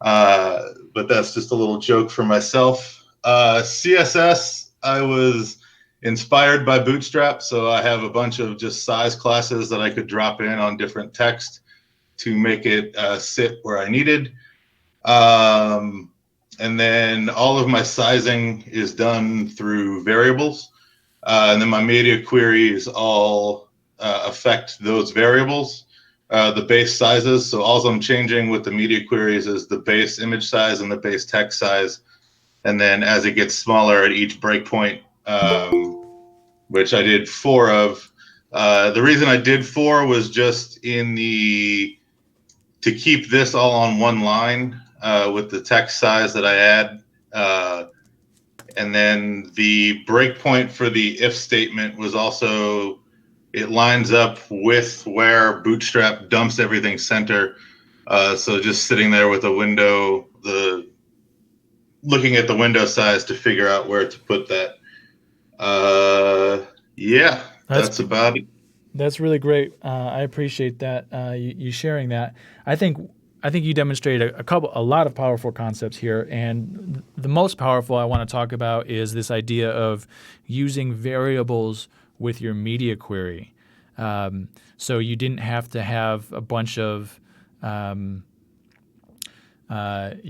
But that's just a little joke for myself. CSS, I was inspired by Bootstrap, so I have a bunch of just size classes that I could drop in on different text to make it sit where I needed. And then all of my sizing is done through variables. And then my media queries all affect those variables, the base sizes. So all I'm changing with the media queries is the base image size and the base text size. And then as it gets smaller at each breakpoint, which I did 4 of. The reason I did 4 was just to keep this all on one line with the text size that I add. And then the breakpoint for the if statement was also, it lines up with where Bootstrap dumps everything center. So just sitting there with a window, looking at the window size to figure out where to put that. Yeah, that's about it. That's really great. I appreciate that you sharing that. I think you demonstrated a lot of powerful concepts here, and the most powerful I want to talk about is this idea of using variables with your media query. So you didn't have to have a bunch of you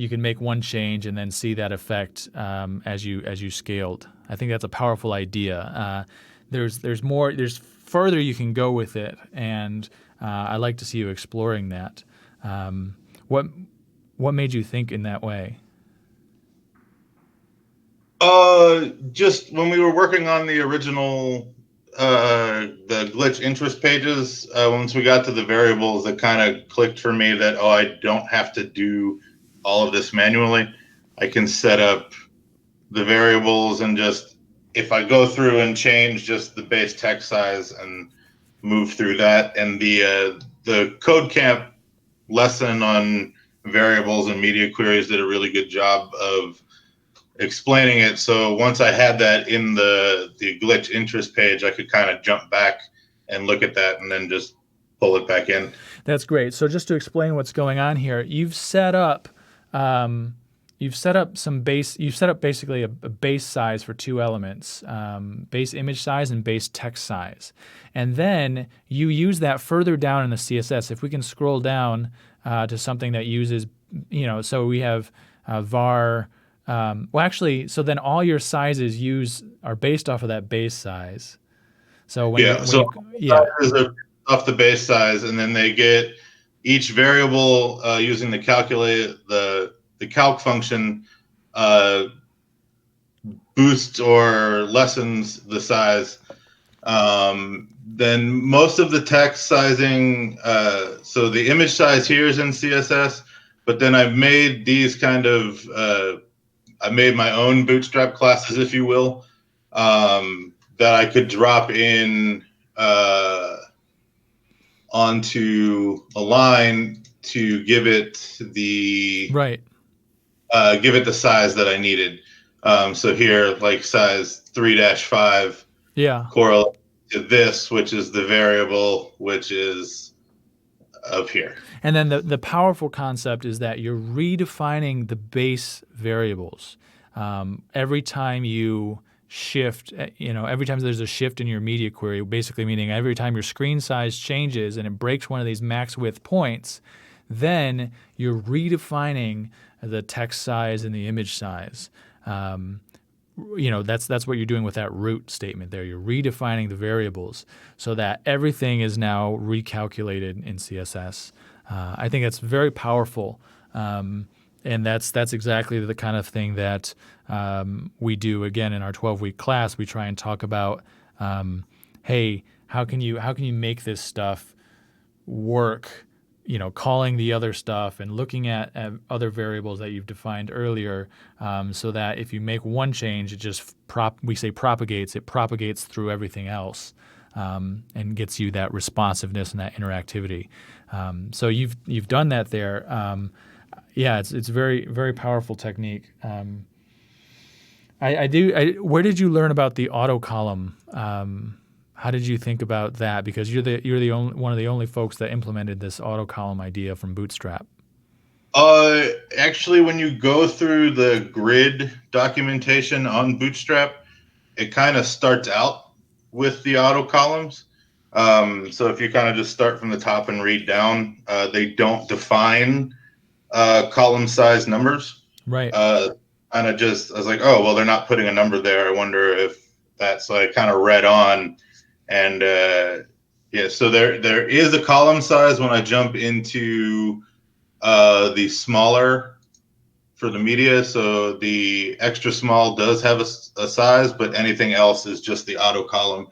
can make one change and then see that effect as you scaled. I think that's a powerful idea. There's more. There's further you can go with it, and I'd like to see you exploring that. What made you think in that way? Just when we were working on the original the glitch interest pages, once we got to the variables, it kind of clicked for me that I don't have to do all of this manually. I can set up the variables and just, if I go through and change just the base text size and move through that, and the code camp lesson on variables and media queries did a really good job of explaining it. So once I had that in the glitch interest page, I could kind of jump back and look at that and then just pull it back in. That's great. So just to explain what's going on here, you've set up basically a base size for 2 elements, base image size and base text size. And then you use that further down in the CSS. If we can scroll down to something that uses, so we have var. So then all your sizes are based off of that base size. So Sizes are off the base size, and then they get each variable using the calc function boosts or lessens the size. Then most of the text sizing, so the image size here is in CSS, but then I've made these kind of I made my own Bootstrap classes, if you will, that I could drop in onto a line to give it the size that I needed. So here, like size 3-5, correlate to this, which is the variable, which is up here. And then the powerful concept is that you're redefining the base variables. Every time you shift, every time there's a shift in your media query, basically meaning every time your screen size changes and it breaks one of these max width points, then you're redefining the text size and the image size. That's what you're doing with that root statement there. You're redefining the variables so that everything is now recalculated in CSS. I think that's very powerful, and that's exactly the kind of thing that we do again in our 12-week class. We try and talk about, hey, how can you make this stuff work? Calling the other stuff and looking at other variables that you've defined earlier, so that if you make one change, it just propagates through everything else, and gets you that responsiveness and that interactivity. So you've done that there. It's very, very powerful technique. Where did you learn about the auto column? How did you think about that? Because you're one of the only folks that implemented this auto column idea from Bootstrap. Actually, when you go through the grid documentation on Bootstrap, it kind of starts out with the auto columns. So if you kind of just start from the top and read down, they don't define column size numbers. Right. I was like, oh, well, they're not putting a number there. I wonder if that's, so I kind of read on, and yeah, so there is a column size when I jump into the smaller for the media. So the extra small does have a size, but anything else is just the auto column.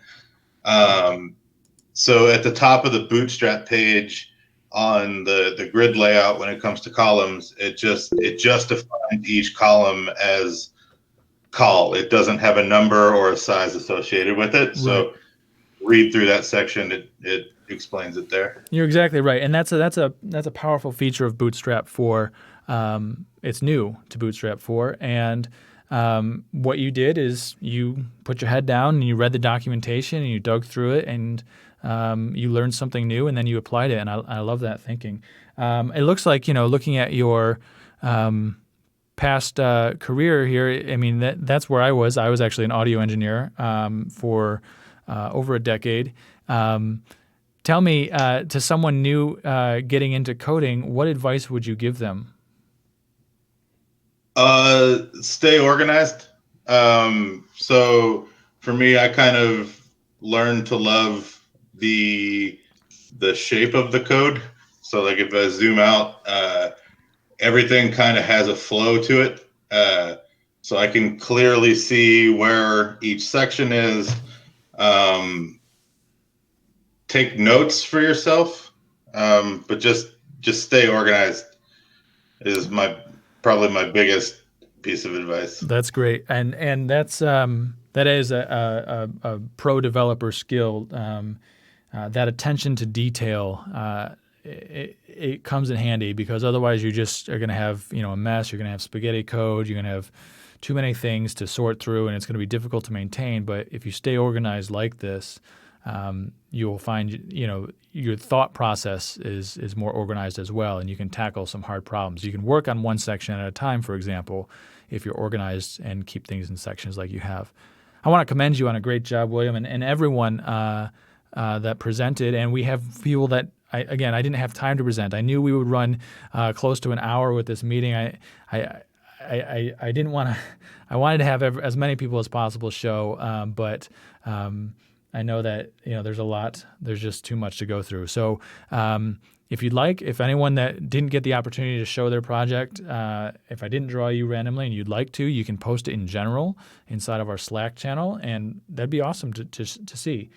So at the top of the Bootstrap page on the grid layout, when it comes to columns, it just defines each column as col. It doesn't have a number or a size associated with it. So read through that section. It explains it there. You're exactly right, and that's a powerful feature of Bootstrap 4. It's new to Bootstrap 4, and what you did is you put your head down and you read the documentation and you dug through it and you learned something new and then you applied it, and I love that thinking. It looks like, looking at your past career here, I mean, that's where I was. I was actually an audio engineer for over a decade. Tell me, to someone new getting into coding, what advice would you give them? Stay organized. So for me, I kind of learned to love the shape of the code. So like if I zoom out, everything kind of has a flow to it. So I can clearly see where each section is. Take notes for yourself, but just stay organized is probably my biggest piece of advice. That's great, and that is a pro developer skill. That attention to detail, it comes in handy, because otherwise you just are going to have a mess. You're going to have spaghetti code. You're going to have too many things to sort through, and it's going to be difficult to maintain. But if you stay organized like this, you will find your thought process is more organized as well, and you can tackle some hard problems. You can work on one section at a time, for example, if you're organized and keep things in sections like you have. I want to commend you on a great job, William, and everyone that presented. And we have people that I didn't have time to present. I knew we would run close to an hour with this meeting. I didn't want to. I wanted to have as many people as possible show, but I know that there's a lot. There's just too much to go through. So if anyone that didn't get the opportunity to show their project, if I didn't draw you randomly and you'd like to, you can post it in general inside of our Slack channel, and that'd be awesome to see.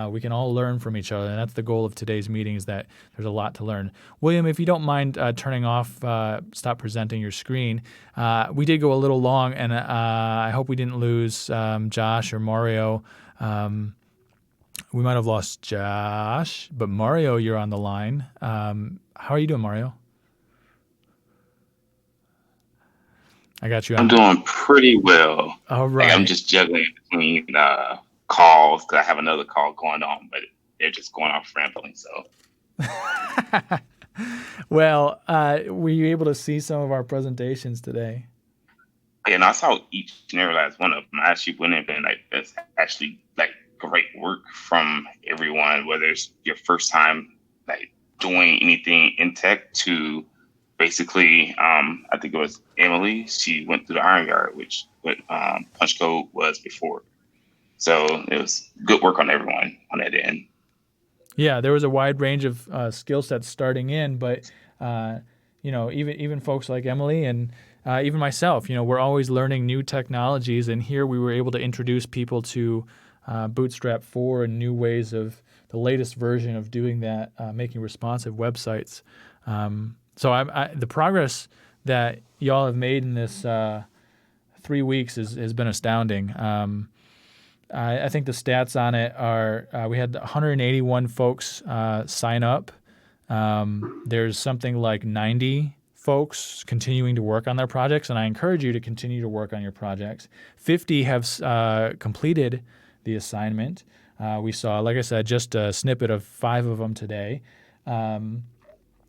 We can all learn from each other, and that's the goal of today's meeting, is that there's a lot to learn. William, if you don't mind turning off, stop presenting your screen. We did go a little long, and I hope we didn't lose Josh or Mario. We might have lost Josh, but Mario, you're on the line. How are you doing, Mario? I got you. I'm doing pretty well. All right. Like, I'm just juggling between calls, because I have another call going on, but they're just going off rambling. So. Well, were you able to see some of our presentations today? And I saw each and every last one of them. I actually went in and that's actually great work from everyone, whether it's your first time doing anything in tech to basically, I think it was Emily. She went through the Iron Yard, which what Punch Code was before. So it was good work on everyone on that end. Yeah, there was a wide range of skill sets starting in, but even folks like Emily and even myself, we're always learning new technologies, and here we were able to introduce people to Bootstrap 4 and new ways of the latest version of doing that, making responsive websites. So the progress that y'all have made in this 3 weeks has been astounding. I think the stats on it are we had 181 folks sign up. There's something like 90 folks continuing to work on their projects, and I encourage you to continue to work on your projects. 50 have completed the assignment. We saw, like I said, just a snippet of 5 of them today.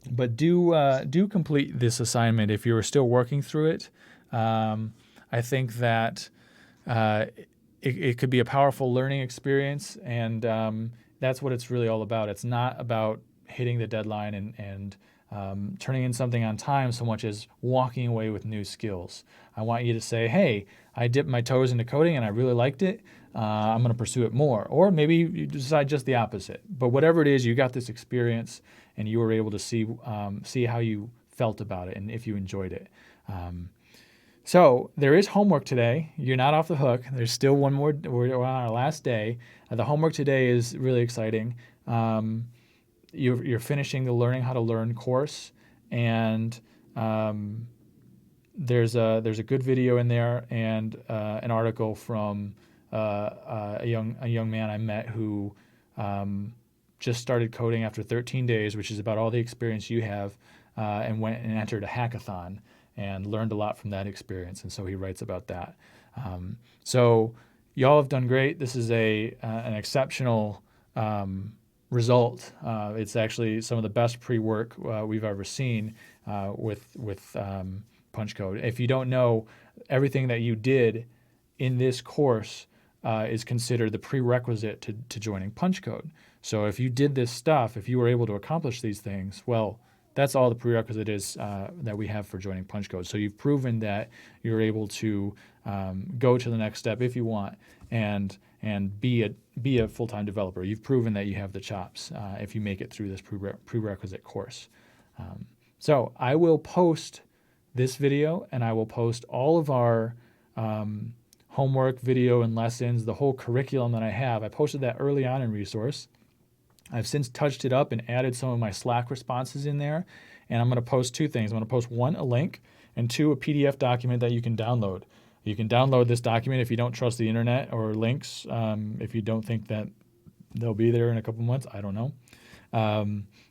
But do complete this assignment if you're still working through it. I think that it could be a powerful learning experience, and that's what it's really all about. It's not about hitting the deadline and turning in something on time so much as walking away with new skills. I want you to say, hey, I dipped my toes into coding and I really liked it. I'm going to pursue it more. Or maybe you decide just the opposite. But whatever it is, you got this experience and you were able to see how you felt about it and if you enjoyed it. So there is homework today. You're not off the hook. There's still one more. We're on our last day. The homework today is really exciting. You're finishing the Learning How to Learn course, and there's a good video in there and an article from a young man I met who just started coding after 13 days, which is about all the experience you have, and went and entered a hackathon and learned a lot from that experience. And so he writes about that. So y'all have done great. This is an exceptional result. It's actually some of the best pre-work we've ever seen with punch code. If you don't know, everything that you did in this course is considered the prerequisite to joining punch code. So if you did this stuff, if you were able to accomplish these things, well, that's all the prerequisite is that we have for joining punch code. So you've proven that you're able to go to the next step if you want and be a full-time developer. You've proven that you have the chops if you make it through this prerequisite course. So I will post this video, and I will post all of our homework, video, and lessons, the whole curriculum that I have. I posted that early on in Resource. I've since touched it up and added some of my Slack responses in there, and I'm going to post two things. I'm going to post one, a link, and two, a PDF document that you can download. You can download this document if you don't trust the internet or links, if you don't think that they'll be there in a couple months. I don't know,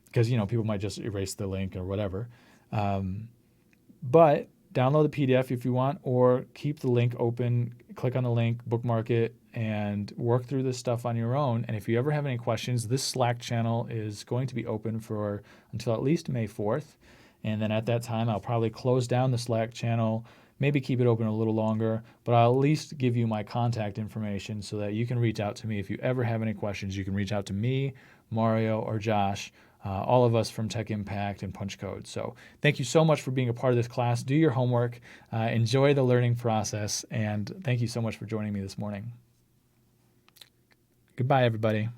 because people might just erase the link or whatever. But download the PDF if you want, or keep the link open, click on the link, bookmark it, and work through this stuff on your own. And if you ever have any questions, this Slack channel is going to be open until at least May 4th. And then at that time, I'll probably close down the Slack channel, maybe keep it open a little longer, but I'll at least give you my contact information so that you can reach out to me. If you ever have any questions, you can reach out to me, Mario, or Josh, all of us from Tech Impact and Punch Code. So thank you so much for being a part of this class. Do your homework, enjoy the learning process, and thank you so much for joining me this morning. Goodbye, everybody.